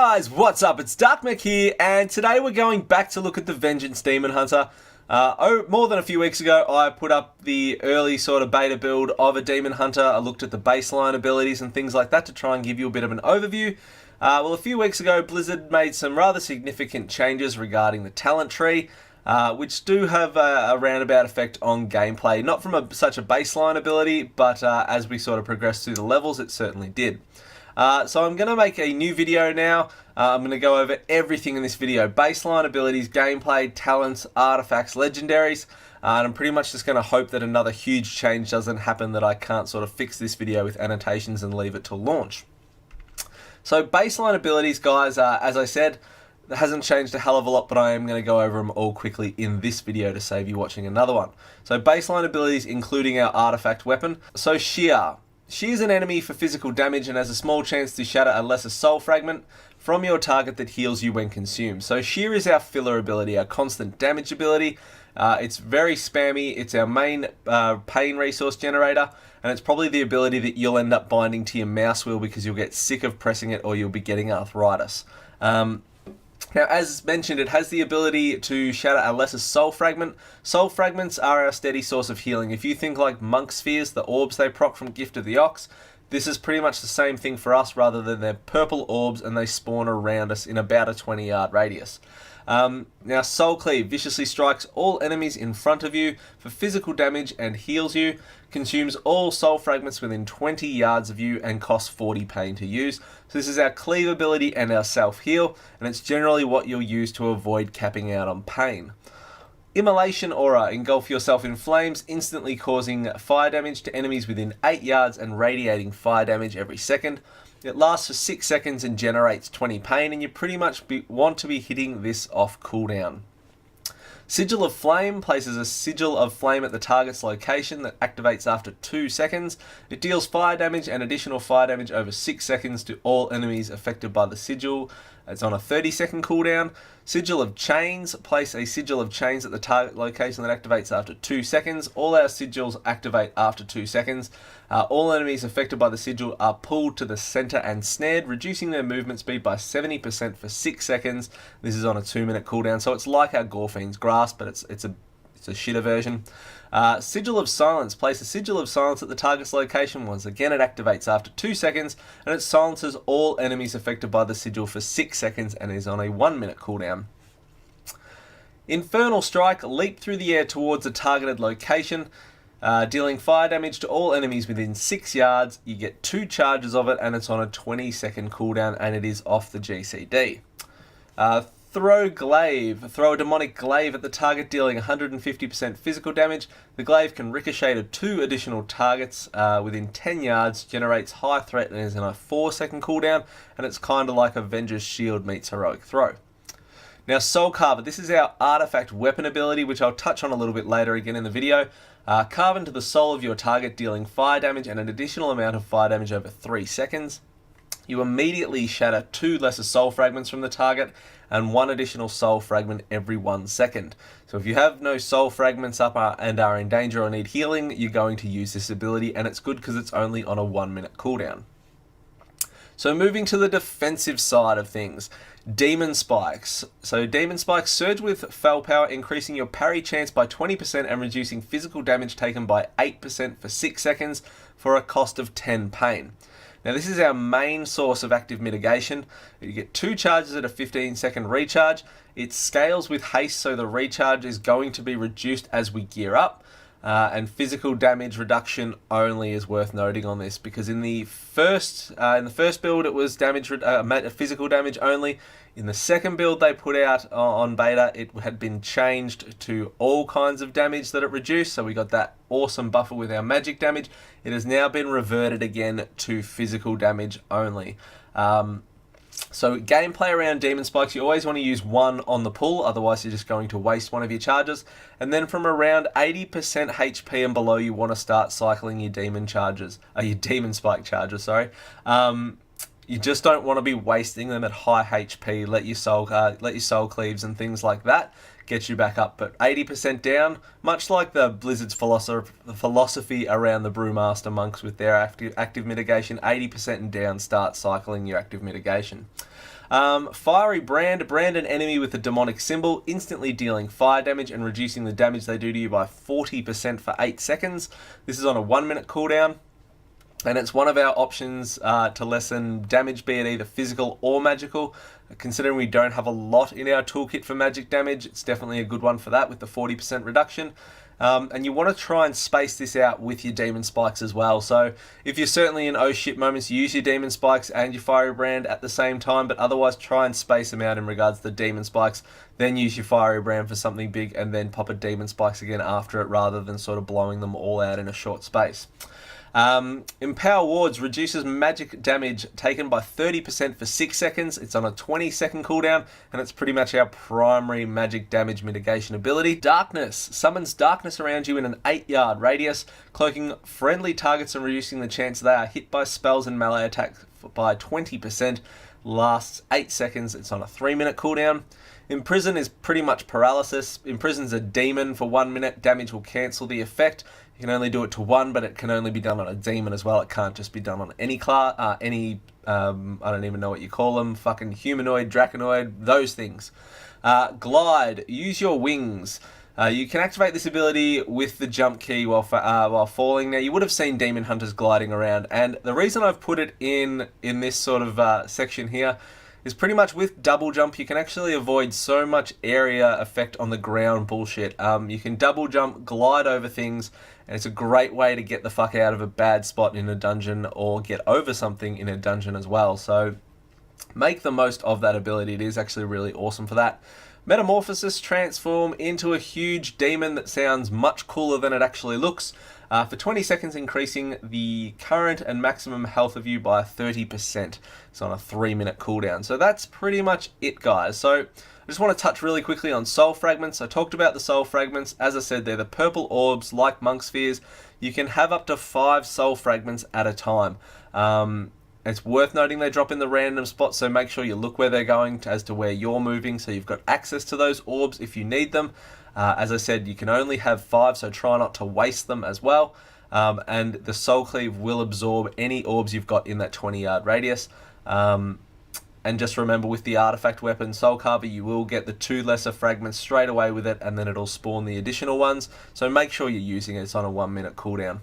guys, what's up? It's Darkmech here, and today we're going back to look at the Vengeance Demon Hunter. More than a few weeks ago, I put up the early sort of beta build of a Demon Hunter. I looked at the baseline abilities and things like that to try and give you a bit of an overview. Well, a few weeks ago, Blizzard made some rather significant changes regarding the talent tree, which do have a roundabout effect on gameplay. Not from such a baseline ability, but as we sort of progressed through the levels, it certainly did. So I'm going to make a new video now. I'm going to go over everything in this video. Baseline abilities, gameplay, talents, artifacts, legendaries. And I'm pretty much just going to hope that another huge change doesn't happen, that I can't sort of fix this video with annotations and leave it till launch. So baseline abilities, guys, as I said, it hasn't changed a hell of a lot, but I am going to go over them all quickly in this video to save you watching another one. So baseline abilities, including our artifact weapon. So Shear. She is an enemy for physical damage and has a small chance to shatter a lesser soul fragment from your target that heals you when consumed. So Shear is our filler ability, our constant damage ability. It's very spammy. It's our main pain resource generator, and it's probably the ability that you'll end up binding to your mouse wheel because you'll get sick of pressing it or you'll be getting arthritis. Now, as mentioned, it has the ability to shatter a lesser soul fragment. Soul fragments are our steady source of healing. If you think like monk spheres, the orbs they proc from Gift of the Ox, this is pretty much the same thing for us, rather than they're purple orbs and they spawn around us in about a 20-yard radius. Now, Soul Cleave viciously strikes all enemies in front of you for physical damage and heals you, consumes all soul fragments within 20 yards of you, and costs 40 pain to use. So this is our cleave ability and our self-heal, and it's generally what you'll use to avoid capping out on pain. Immolation Aura. Engulf yourself in flames, instantly causing fire damage to enemies within 8 yards and radiating fire damage every second. It lasts for 6 seconds and generates 20 pain, and you pretty much want to be hitting this off cooldown. Sigil of Flame places a sigil of flame at the target's location that activates after 2 seconds. It deals fire damage and additional fire damage over 6 seconds to all enemies affected by the sigil. It's on a 30-second cooldown. Sigil of Chains. Place a sigil of chains at the target location that activates after 2 seconds. All our sigils activate after 2 seconds. All enemies affected by the sigil are pulled to the center and snared, reducing their movement speed by 70% for 6 seconds. This is on a 2-minute cooldown, so it's like our Gorfiend's Grasp, but it's a shitter version. Sigil of Silence. Place a Sigil of Silence at the target's location. Once again, it activates after 2 seconds, and it silences all enemies affected by the sigil for 6 seconds and is on a 1-minute cooldown. Infernal Strike. Leap through the air towards a targeted location, dealing fire damage to all enemies within 6 yards. You get 2 charges of it, and it's on a 20-second cooldown, and it is off the GCD. Throw Glaive. Throw a demonic glaive at the target, dealing 150% physical damage. The glaive can ricochet to 2 additional targets within 10 yards, generates high threat, and is in a 4-second cooldown, and it's kind of like Avenger's Shield meets Heroic Throw. Now, Soul Carver. This is our artifact weapon ability, which I'll touch on a little bit later again in the video. Carve into the soul of your target, dealing fire damage and an additional amount of fire damage over 3 seconds. You immediately shatter 2 lesser soul fragments from the target and 1 additional soul fragment every 1 second. So if you have no soul fragments up and are in danger or need healing, you're going to use this ability, and it's good because it's only on a 1-minute cooldown. So moving to the defensive side of things, Demon Spikes. So Demon Spikes surge with Fel Power, increasing your parry chance by 20% and reducing physical damage taken by 8% for 6 seconds for a cost of 10 pain. Now, this is our main source of active mitigation. You get 2 charges at a 15-second recharge. It scales with haste, so the recharge is going to be reduced as we gear up. And physical damage reduction only is worth noting on this, because in the first build it was physical damage only. In the second build they put out on beta, it had been changed to all kinds of damage that it reduced, so we got that awesome buffer with our magic damage. It has now been reverted again to physical damage only. So gameplay around Demon Spikes, you always want to use 1 on the pull, otherwise you're just going to waste one of your charges. And then from around 80% HP and below, you want to start cycling your Demon Spike charges, sorry. You just don't want to be wasting them at high HP. Let your soul cleaves and things like that get you back up. But 80% down, much like the Blizzard's philosophy around the Brewmaster monks with their active mitigation, 80% and down, start cycling your active mitigation. Fiery Brand. Brand an enemy with a demonic symbol, instantly dealing fire damage and reducing the damage they do to you by 40% for 8 seconds. This is on a 1 minute cooldown. And it's one of our options to lessen damage, be it either physical or magical. Considering we don't have a lot in our toolkit for magic damage, it's definitely a good one for that with the 40% reduction. And you want to try and space this out with your demon spikes as well. So if you're certainly in oh shit moments, use your demon spikes and your fiery brand at the same time, but otherwise try and space them out in regards to the demon spikes, then use your fiery brand for something big and then pop a demon spikes again after it, rather than sort of blowing them all out in a short space. Empower Wards reduces magic damage taken by 30% for 6 seconds. It's on a 20-second cooldown, and it's pretty much our primary magic damage mitigation ability. Darkness summons darkness around you in an 8-yard radius, cloaking friendly targets and reducing the chance they are hit by spells and melee attacks by 20%. Lasts 8 seconds. It's on a 3-minute cooldown. Imprison is pretty much paralysis. Imprison's a demon for 1 minute. Damage will cancel the effect. You can only do it to one, but it can only be done on a demon as well. It can't just be done on any class, I don't even know what you call them, fucking humanoid, draconoid, those things. Glide, use your wings. You can activate this ability with the jump key while falling. Now, you would have seen demon hunters gliding around, and the reason I've put it in this sort of section here is pretty much with double jump, you can actually avoid so much area effect on the ground bullshit. You can double jump, glide over things, and it's a great way to get the fuck out of a bad spot in a dungeon or get over something in a dungeon as well. So make the most of that ability. It is actually really awesome for that. Metamorphosis, transform into a huge demon that sounds much cooler than it actually looks. For 20 seconds, increasing the current and maximum health of you by 30%. It's on a 3-minute cooldown. So that's pretty much it, guys. So I just want to touch really quickly on soul fragments. I talked about the soul fragments. As I said, they're the purple orbs like monk spheres. You can have up to 5 soul fragments at a time. It's worth noting they drop in the random spots, so make sure you look where they're going as to where you're moving, so you've got access to those orbs if you need them. As I said, you can only have 5, so try not to waste them as well. And the Soul Cleave will absorb any orbs you've got in that 20-yard radius. And just remember, with the artifact weapon Soul Carver, you will get the 2 lesser fragments straight away with it, and then it'll spawn the additional ones. So make sure you're using it. It's on a 1-minute cooldown.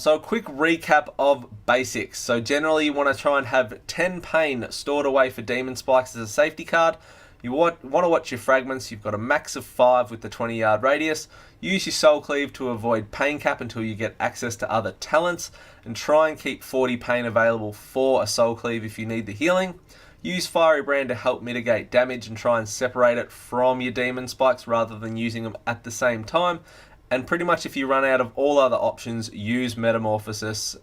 So a quick recap of basics. So generally you want to try and have 10 pain stored away for demon spikes as a safety card. You want to watch your fragments. You've got a max of 5 with the 20-yard radius. Use your soul cleave to avoid pain cap until you get access to other talents, and try and keep 40 pain available for a soul cleave if you need the healing. Use Fiery Brand to help mitigate damage and try and separate it from your demon spikes rather than using them at the same time. And pretty much if you run out of all other options, use Metamorphosis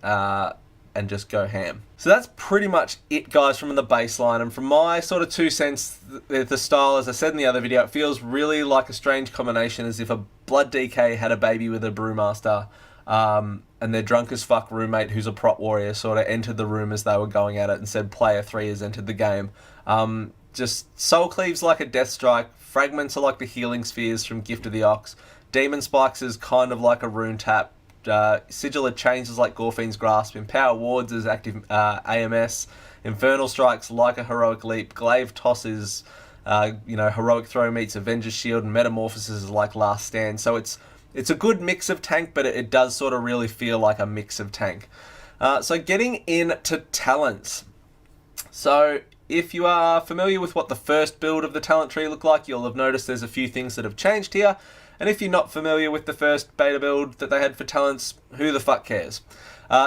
and just go ham. So that's pretty much it, guys, from the baseline. And from my sort of 2 cents, the style, as I said in the other video, it feels really like a strange combination, as if a Blood DK had a baby with a Brewmaster, and their drunk as fuck roommate, who's a prot warrior, sort of entered the room as they were going at it and said, player 3 has entered the game. Just Soul Cleave's like a Death Strike, Fragments are like the healing spheres from Gift of the Ox, Demon Spikes is kind of like a rune tap, Sigil of Chains is like Gorfiend's Grasp, Empower Wards is active AMS, Infernal Strike's like a Heroic Leap, Glaive Toss is Heroic Throw meets Avenger's Shield, and Metamorphosis is like Last Stand. So it's a good mix of tank, but it does sort of really feel like a mix of tank. So getting into talents. So if you are familiar with what the first build of the talent tree looked like, you'll have noticed there's a few things that have changed here. And if you're not familiar with the first beta build that they had for talents, who the fuck cares?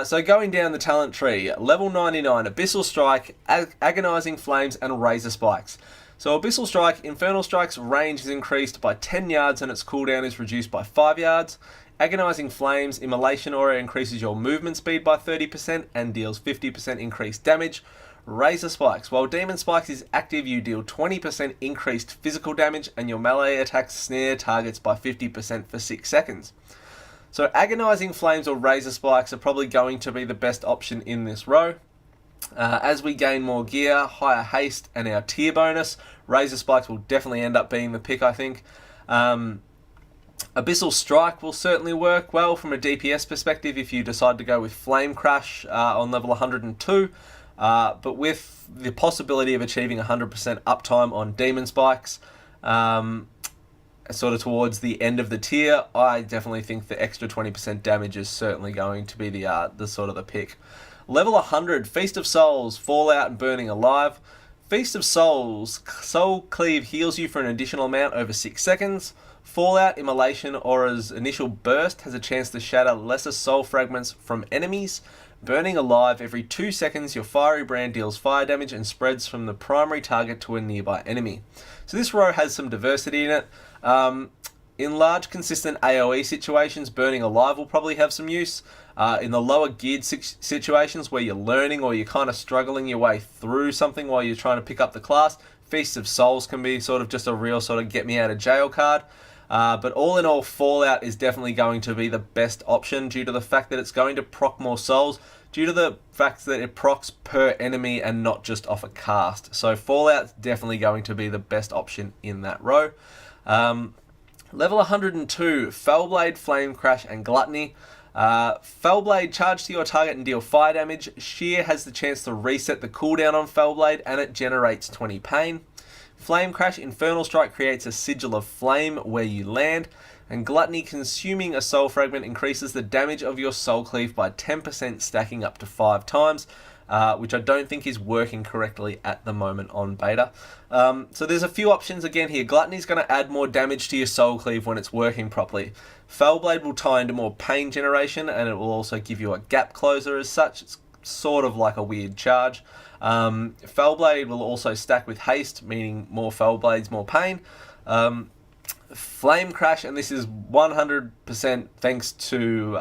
So going down the talent tree, level 99, Abyssal Strike, Agonizing Flames, and Razor Spikes. So Abyssal Strike, Infernal Strike's range is increased by 10 yards and its cooldown is reduced by 5 yards. Agonizing Flames, Immolation Aura increases your movement speed by 30% and deals 50% increased damage. Razor Spikes. While Demon Spikes is active, you deal 20% increased physical damage and your melee attacks snare targets by 50% for 6 seconds. So Agonizing Flames or Razor Spikes are probably going to be the best option in this row. As we gain more gear, higher haste, and our tier bonus, Razor Spikes will definitely end up being the pick, I think. Abyssal Strike will certainly work well from a DPS perspective if you decide to go with Flame Crash on level 102. But with the possibility of achieving 100% uptime on Demon Spikes, sort of towards the end of the tier, I definitely think the extra 20% damage is certainly going to be the sort of the pick. Level 100, Feast of Souls, Fallout and Burning Alive. Feast of Souls, Soul Cleave heals you for an additional amount over 6 seconds. Fallout, Immolation, Aura's initial burst has a chance to shatter lesser soul fragments from enemies. Burning Alive, every 2 seconds your fiery brand deals fire damage and spreads from the primary target to a nearby enemy. So this row has some diversity in it. In large consistent AoE situations, Burning Alive will probably have some use. In the lower geared situations where you're learning or you're kind of struggling your way through something while you're trying to pick up the class, Feast of Souls can be sort of just a real sort of get me out of jail card. But all in all, Fallout is definitely going to be the best option due to the fact that it's going to proc more souls, due to the fact that it procs per enemy and not just off a cast. So Fallout's definitely going to be the best option in that row. Level 102, Felblade, Flame Crash and Gluttony. Felblade, charge to your target and deal fire damage. Shear has the chance to reset the cooldown on Felblade and it generates 20 pain. Flame Crash, Infernal Strike creates a sigil of flame where you land, and Gluttony, consuming a soul fragment increases the damage of your soul cleave by 10%, stacking up to 5 times, which I don't think is working correctly at the moment on beta. So there's a few options again here. Gluttony's going to add more damage to your soul cleave when it's working properly. Felblade will tie into more pain generation, and it will also give you a gap closer as such. It's sort of like a weird charge. Felblade will also stack with haste, meaning more Felblades, more pain. Flame Crash, and this is 100% thanks to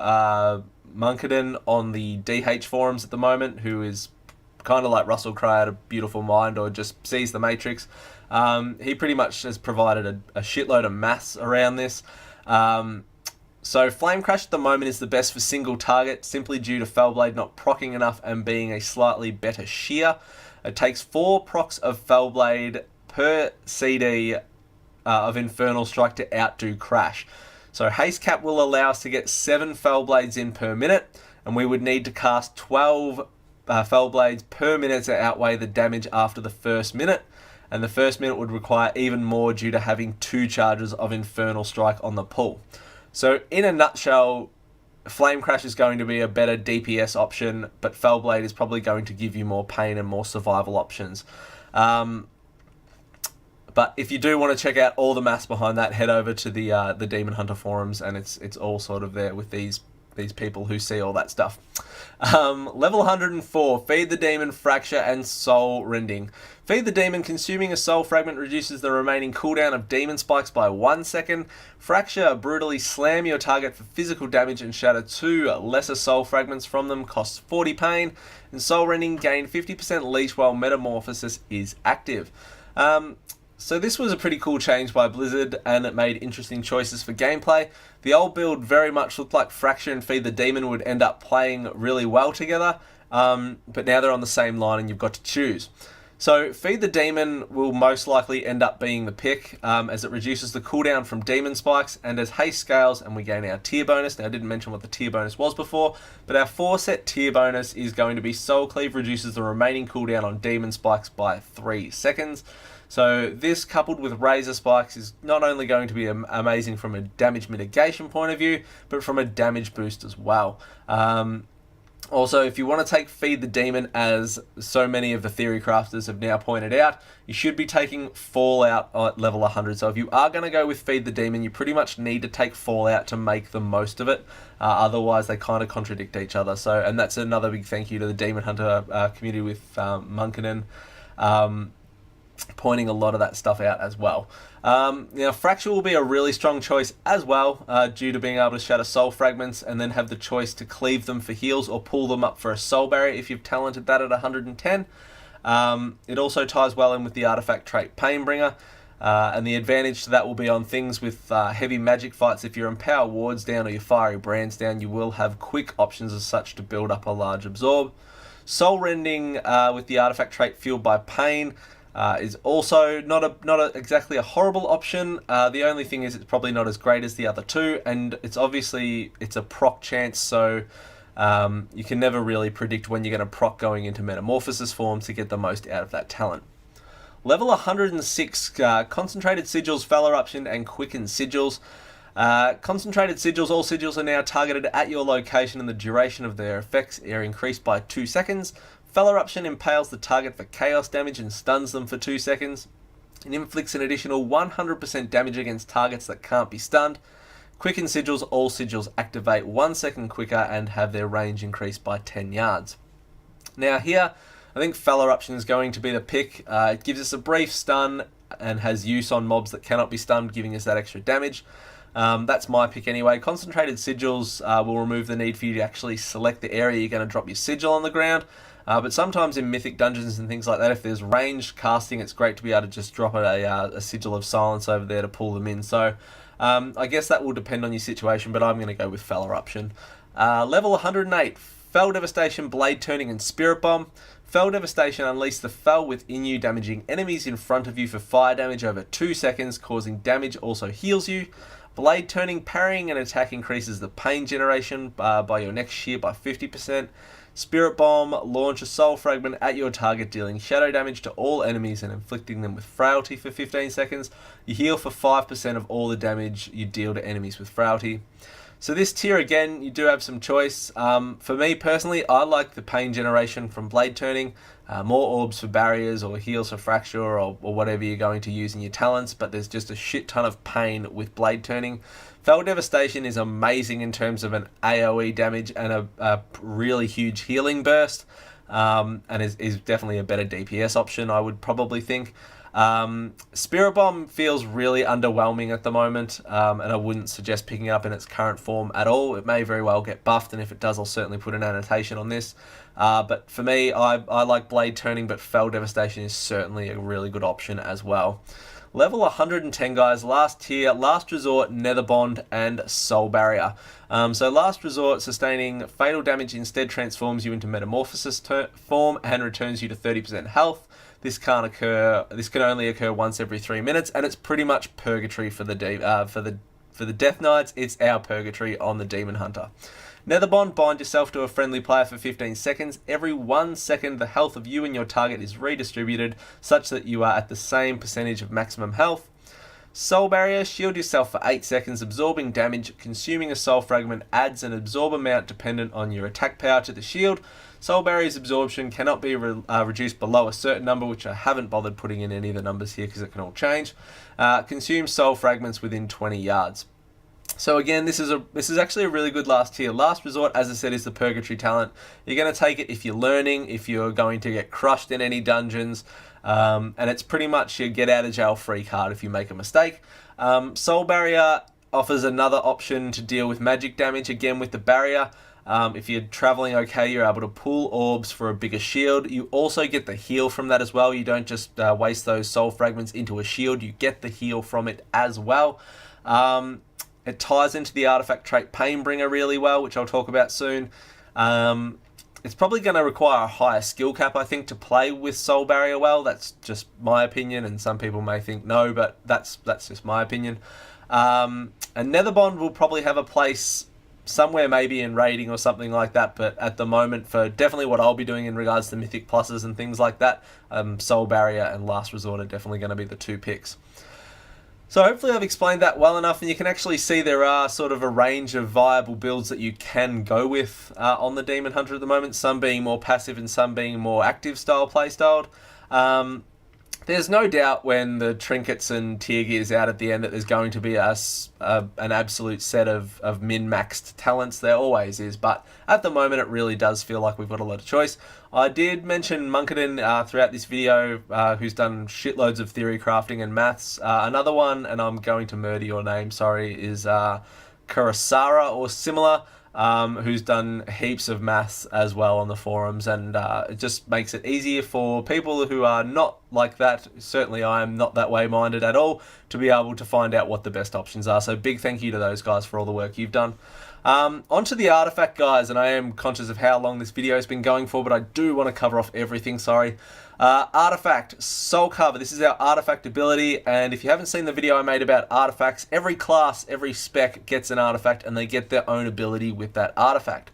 Munkadin on the DH forums at the moment, who is kind of like Russell Crowe out of Beautiful Mind or just sees the Matrix. He pretty much has provided a shitload of maths around this. So Flame Crash at the moment is the best for single target, simply due to Felblade not proccing enough and being a slightly better shear. It takes 4 procs of Felblade per CD of Infernal Strike to outdo Crash. So Haste Cap will allow us to get 7 Felblades in per minute, and we would need to cast 12 Felblades per minute to outweigh the damage after the first minute. And the first minute would require even more due to having 2 charges of Infernal Strike on the pull. So in a nutshell, Flame Crash is going to be a better DPS option, but Felblade is probably going to give you more pain and more survival options. But if you do want to check out all the maths behind that, head over to the Demon Hunter forums, and it's all sort of there with these people who see all that stuff. Level 104, Feed the Demon, Fracture and Soul Rending. Feed the Demon, consuming a soul fragment reduces the remaining cooldown of demon spikes by 1 second. Fracture, brutally slam your target for physical damage and shatter 2 lesser soul fragments from them, costs 40 pain. And Soul Rending, gain 50% leech while Metamorphosis is active. So this was a pretty cool change by Blizzard, and it made interesting choices for gameplay. The old build very much looked like Fracture and Feed the Demon would end up playing really well together, but now they're on the same line and you've got to choose. So Feed the Demon will most likely end up being the pick, as it reduces the cooldown from Demon Spikes, and as haste scales and we gain our tier bonus. Now I didn't mention what the tier bonus was before, but our 4-set tier bonus is going to be Soul Cleave reduces the remaining cooldown on Demon Spikes by 3 seconds. So this, coupled with Razor Spikes, is not only going to be amazing from a damage mitigation point of view, but from a damage boost as well. Also, if you want to take Feed the Demon, as so many of the theory crafters have now pointed out, you should be taking Fallout at level 100. So if you are going to go with Feed the Demon, you pretty much need to take Fallout to make the most of it. Otherwise, they kind of contradict each other. So, and that's another big thank you to the Demon Hunter community with Munkadin, pointing a lot of that stuff out as well. Now, Fracture will be a really strong choice as well, due to being able to shatter soul fragments and then have the choice to cleave them for heals or pull them up for a soul barrier if you've talented that at 110. It also ties well in with the artifact trait Painbringer, and the advantage to that will be on things with heavy magic fights. If your Empower Wards down or your Fiery Brands down, you will have quick options as such to build up a large absorb. Soul Rending with the artifact trait Fueled by Pain is also not exactly a horrible option. The only thing is it's probably not as great as the other two, and it's a proc chance, so you can never really predict when you're going to proc going into Metamorphosis form to get the most out of that talent. Level 106, Concentrated Sigils, Fel Eruption, and Quickened Sigils. Concentrated Sigils, all sigils are now targeted at your location and the duration of their effects are increased by 2 seconds. Fel Eruption impales the target for chaos damage and stuns them for 2 seconds. It inflicts an additional 100% damage against targets that can't be stunned. Quickened Sigils, all sigils activate 1 second quicker and have their range increased by 10 yards. Now here, I think Fel Eruption is going to be the pick. It gives us a brief stun and has use on mobs that cannot be stunned, giving us that extra damage. That's my pick anyway. Concentrated Sigils will remove the need for you to actually select the area you're going to drop your sigil on the ground. But sometimes in mythic dungeons and things like that, if there's ranged casting, it's great to be able to just drop a sigil of silence over there to pull them in. So I guess that will depend on your situation, but I'm going to go with Fel Eruption. Level 108, Fel Devastation, Blade Turning, and Spirit Bomb. Fel Devastation, unleash the Fel within you, damaging enemies in front of you for fire damage over 2 seconds, causing damage, also heals you. Blade Turning, parrying an attack increases the pain generation by your next shear by 50%. Spirit Bomb, launch a soul fragment at your target, dealing shadow damage to all enemies and inflicting them with frailty for 15 seconds. You heal for 5% of all the damage you deal to enemies with frailty. So this tier, again, you do have some choice. For me personally, I like the pain generation from Blade Turning. More orbs for barriers or heals for fracture or whatever you're going to use in your talents, but there's just a shit ton of pain with Blade Turning. Fel Devastation is amazing in terms of an AoE damage and a really huge healing burst, and is definitely a better DPS option, I would probably think. Spirit Bomb feels really underwhelming at the moment, and I wouldn't suggest picking up in its current form at all. It may very well get buffed, and if it does, I'll certainly put an annotation on this. But for me, I like Blade Turning, but Fel Devastation is certainly a really good option as well. Level 110, guys, last tier, Last Resort, Nether Bond, and Soul Barrier. So Last Resort, sustaining fatal damage instead transforms you into Metamorphosis form and returns you to 30% health. This can only occur once every 3 minutes, and it's pretty much purgatory for the Death Knights. It's our purgatory on the Demon Hunter. Netherbond, bind yourself to a friendly player for 15 seconds. Every 1 second, the health of you and your target is redistributed, such that you are at the same percentage of maximum health. Soul Barrier, shield yourself for 8 seconds, absorbing damage. Consuming a soul fragment adds an absorb amount dependent on your attack power to the shield. Soul Barrier's absorption cannot be reduced below a certain number, which I haven't bothered putting in any of the numbers here because it can all change. Consume soul fragments within 20 yards. So again, this is actually a really good last tier. Last Resort, as I said, is the purgatory talent. You're going to take it if you're learning, if you're going to get crushed in any dungeons, and it's pretty much your get out of jail free card if you make a mistake. Soul Barrier offers another option to deal with magic damage, again with the barrier. If you're traveling okay, you're able to pull orbs for a bigger shield. You also get the heal from that as well. You don't just waste those soul fragments into a shield. You get the heal from it as well. It ties into the artifact trait Painbringer really well, which I'll talk about soon. It's probably going to require a higher skill cap, I think, to play with Soul Barrier well. That's just my opinion, and some people may think no, but that's just my opinion. And Netherbond will probably have a place somewhere maybe in raiding or something like that, but at the moment, for definitely what I'll be doing in regards to Mythic Pluses and things like that, Soul Barrier and Last Resort are definitely going to be the two picks. So hopefully I've explained that well enough, and you can actually see there are sort of a range of viable builds that you can go with on the Demon Hunter at the moment, some being more passive and some being more active style playstyled. There's no doubt when the trinkets and tier gear's out at the end that there's going to be an absolute set of min-maxed talents. There always is, but at the moment it really does feel like we've got a lot of choice. I did mention Munkadin throughout this video, who's done shitloads of theory crafting and maths. Another one, and I'm going to murder your name, sorry, is Cairosaira or similar. Who's done heaps of maths as well on the forums, and it just makes it easier for people who are not like that. Certainly I am not that way minded at all, to be able to find out what the best options are. So big thank you to those guys for all the work you've done. Onto the artifact, guys, and I am conscious of how long this video has been going for, but I do want to cover off everything, sorry. Artifact, Soul Carver, this is our artifact ability, and if you haven't seen the video I made about artifacts, every class, every spec gets an artifact, and they get their own ability with that artifact.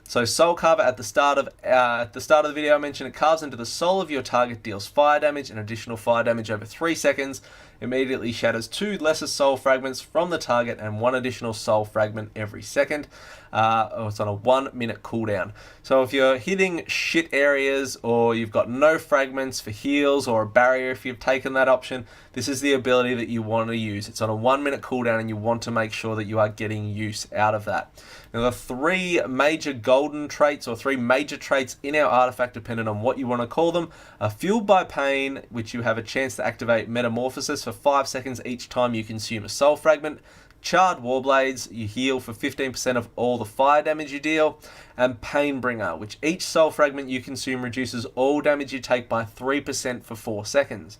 So Soul Carver at the start of the video I mentioned, it carves into the soul of your target, deals fire damage and additional fire damage over 3 seconds, immediately shatters 2 lesser soul fragments from the target and 1 additional soul fragment every second. It's on a 1-minute cooldown. So if you're hitting shit areas or you've got no fragments for heals or a barrier if you've taken that option, this is the ability that you want to use. It's on a 1-minute cooldown and you want to make sure that you are getting use out of that. Now the 3 major golden traits or 3 major traits in our artifact, depending on what you want to call them, are Fueled by Pain, which you have a chance to activate Metamorphosis for 5 seconds each time you consume a soul fragment. Charred Warblades, you heal for 15% of all the fire damage you deal. And Painbringer, which each soul fragment you consume reduces all damage you take by 3% for 4 seconds.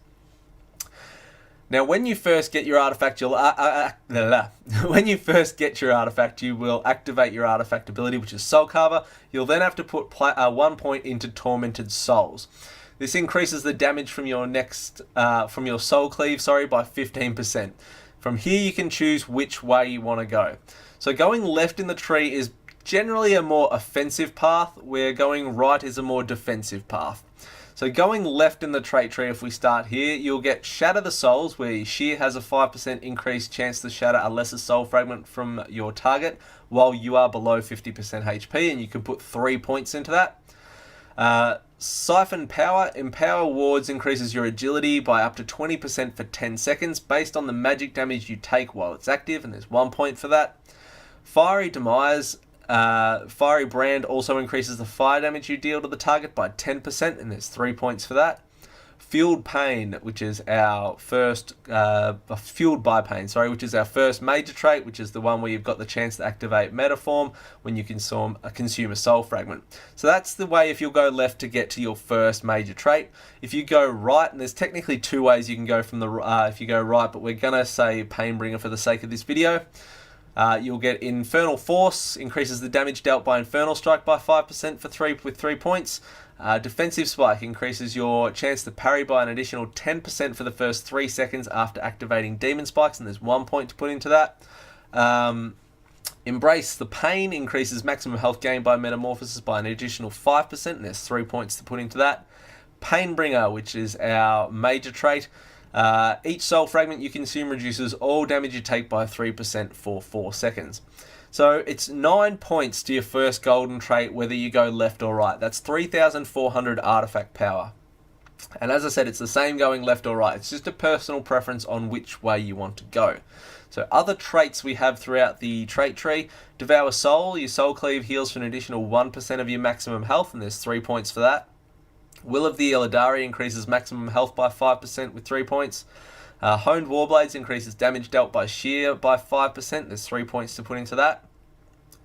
Now, when you first get your artifact, you will activate your artifact ability, which is Soul Carver. You'll then have to put 1 point into Tormented Souls. This increases the damage from your Soul Cleave, by 15%. From here, you can choose which way you want to go. So going left in the tree is generally a more offensive path, where going right is a more defensive path. So going left in the trait tree, if we start here, you'll get Shatter the Souls, where Shear has a 5% increased chance to shatter a lesser soul fragment from your target while you are below 50% HP, and you can put 3 points into that. Siphon Power. Empower wards increases your agility by up to 20% for 10 seconds based on the magic damage you take while it's active, and there's 1 point for that. Fiery Demise. Fiery Brand also increases the fire damage you deal to the target by 10%, and there's 3 points for that. Fueled Pain, which is our first, Fueled by Pain, which is our first major trait, which is the one where you've got the chance to activate Metaform when you consume a soul fragment. So that's the way if you'll go left to get to your first major trait. If you go right, and there's technically 2 ways you can go from if you go right, but we're gonna say Painbringer for the sake of this video. You'll get Infernal Force, increases the damage dealt by Infernal Strike by 5% with 3 points. Defensive Spike increases your chance to parry by an additional 10% for the first 3 seconds after activating Demon Spikes, and there's 1 point to put into that. Embrace the Pain increases maximum health gain by Metamorphosis by an additional 5%, and there's 3 points to put into that. Painbringer, which is our major trait. Each soul fragment you consume reduces all damage you take by 3% for 4 seconds. So it's 9 points to your first golden trait, whether you go left or right. That's 3,400 artifact power. And as I said, it's the same going left or right. It's just a personal preference on which way you want to go. So other traits we have throughout the trait tree. Devour Soul. Your Soul Cleave heals for an additional 1% of your maximum health, and there's 3 points for that. Will of the Illidari increases maximum health by 5% with 3 points. Honed Warblades increases damage dealt by Shear by 5%. There's 3 points to put into that.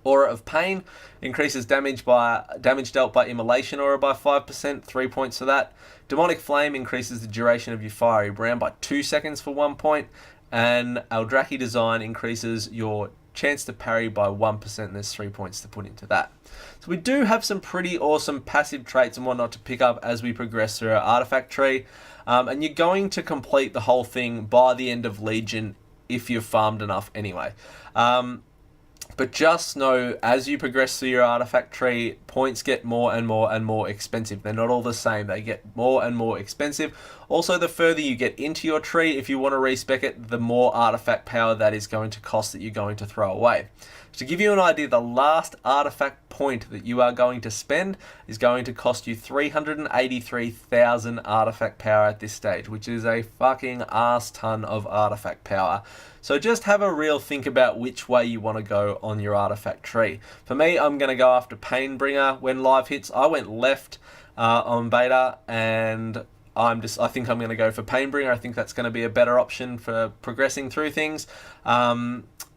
Aura of Pain increases damage dealt by Immolation Aura by 5%. 3 points for that. Demonic Flame increases the duration of your Fiery Brand by 2 seconds for 1 point. And Eldraki Design increases your chance to parry by 1%. And there's 3 points to put into that. So we do have some pretty awesome passive traits and whatnot to pick up as we progress through our artifact tree. And you're going to complete the whole thing by the end of Legion if you've farmed enough anyway. But just know, as you progress through your artifact tree, points get more and more and more expensive. They're not all the same. They get more and more expensive. Also, the further you get into your tree, if you want to respec it, the more artifact power that is going to cost that you're going to throw away. To give you an idea, the last artifact point that you are going to spend is going to cost you 383,000 artifact power at this stage, which is a fucking ass ton of artifact power. So just have a real think about which way you want to go on your artifact tree. For me, I'm going to go after Painbringer when live hits. I went left on beta, and I think I'm going to go for Painbringer. I think that's going to be a better option for progressing through things.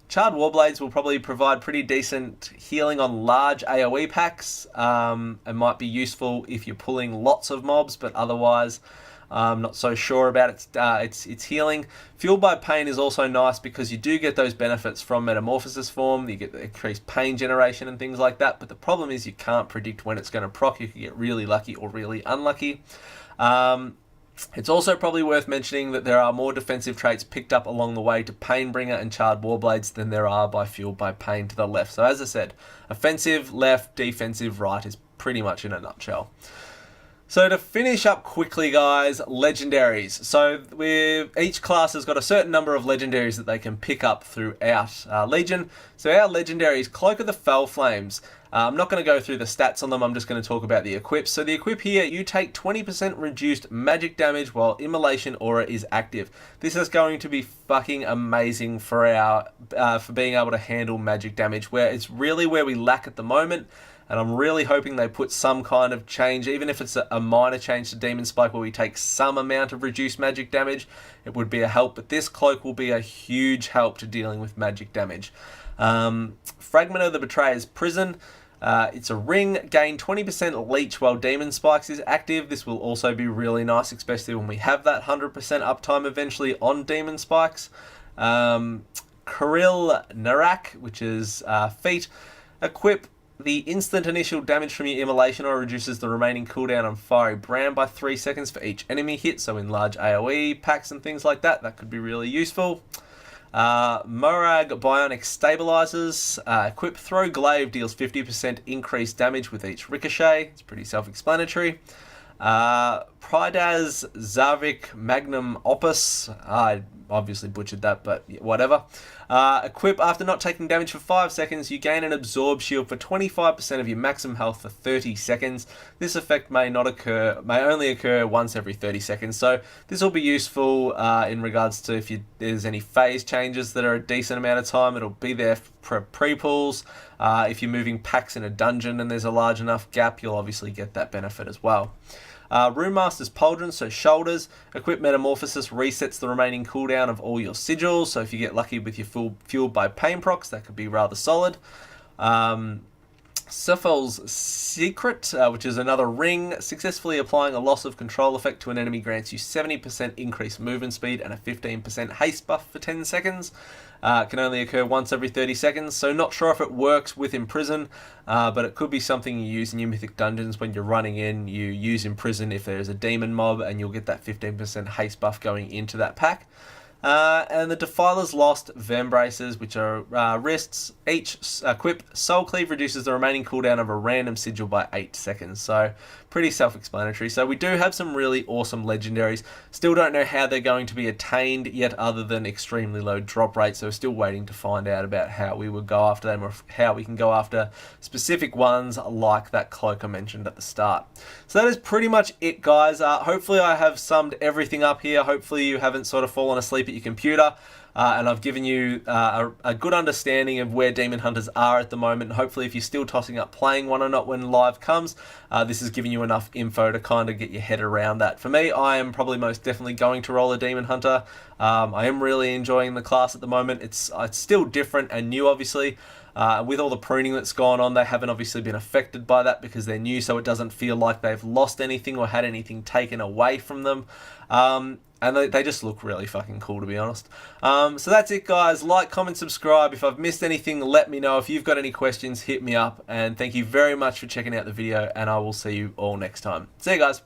Charred Warblades will probably provide pretty decent healing on large AoE packs. It might be useful if you're pulling lots of mobs, but otherwise I'm not so sure about its healing. Fueled by Pain is also nice because you do get those benefits from Metamorphosis form. You get the increased pain generation and things like that, but the problem is you can't predict when it's going to proc. You can get really lucky or really unlucky. It's also probably worth mentioning that there are more defensive traits picked up along the way to Painbringer and Charred Warblades than there are by Fueled by Pain to the left. So as I said, offensive left, defensive right is pretty much in a nutshell. So to finish up quickly, guys, Legendaries. So each class has got a certain number of Legendaries that they can pick up throughout Legion. So our Legendaries, Cloak of the Fell Flames. I'm not going to go through the stats on them, I'm just going to talk about the equips. So the equip here, you take 20% reduced magic damage while Immolation Aura is active. This is going to be fucking amazing for for being able to handle magic damage, where it's really where we lack at the moment. And I'm really hoping they put some kind of change, even if it's a minor change to Demon Spike where we take some amount of reduced magic damage, it would be a help. But this cloak will be a huge help to dealing with magic damage. Fragment of the Betrayer's Prison. It's a ring, gain 20% leech while Demon Spikes is active. This will also be really nice, especially when we have that 100% uptime eventually on Demon Spikes. Karil Narak, which is feat. Equip the instant initial damage from your Immolation Aura reduces the remaining cooldown on Fiery Brand by 3 seconds for each enemy hit. So in large AoE packs and things like that, that could be really useful. Morag Bionic Stabilizers. Equip Throw Glaive deals 50% increased damage with each ricochet. It's pretty self-explanatory. Pridaz Zavik Magnum Opus. I obviously butchered that, but whatever. Equip after not taking damage for 5 seconds, you gain an Absorb Shield for 25% of your maximum health for 30 seconds. This effect may only occur once every 30 seconds. So this will be useful in regards to if there's any phase changes that are a decent amount of time. It'll be there for pre-pulls. If you're moving packs in a dungeon and there's a large enough gap, you'll obviously get that benefit as well. Runemaster's Pauldron, so shoulders. Equip Metamorphosis resets the remaining cooldown of all your sigils, so if you get lucky with your Fueled by Pain procs, that could be rather solid. Sephal's Secret, which is another ring. Successfully applying a loss of control effect to an enemy grants you 70% increased movement speed and a 15% haste buff for 10 seconds. Can only occur once every 30 seconds, so not sure if it works with Imprison, but it could be something you use in your Mythic Dungeons when you're running in. You use Imprison if there's a demon mob, and you'll get that 15% haste buff going into that pack. And the Defiler's Lost Vembraces, which are wrists. Each equip Soul Cleave reduces the remaining cooldown of a random sigil by 8 seconds. So pretty self-explanatory. So we do have some really awesome legendaries. Still don't know how they're going to be attained yet, other than extremely low drop rates. So we're still waiting to find out about how we would go after them, or how we can go after specific ones like that cloak I mentioned at the start. So that is pretty much it, guys. Hopefully I have summed everything up here. Hopefully you haven't sort of fallen asleep at your computer, and I've given you a good understanding of where Demon Hunters are at the moment. Hopefully if you're still tossing up playing one or not when live comes, this is giving you enough info to kind of get your head around that. For me, I am probably most definitely going to roll a Demon Hunter. I am really enjoying the class at the moment. It's still different and new, obviously. With all the pruning that's gone on, they haven't obviously been affected by that because they're new, so it doesn't feel like they've lost anything or had anything taken away from them. And they just look really fucking cool, to be honest. So that's it, guys. Like, comment, subscribe. If I've missed anything, let me know. If you've got any questions, hit me up. And thank you very much for checking out the video, and I will see you all next time. See you guys.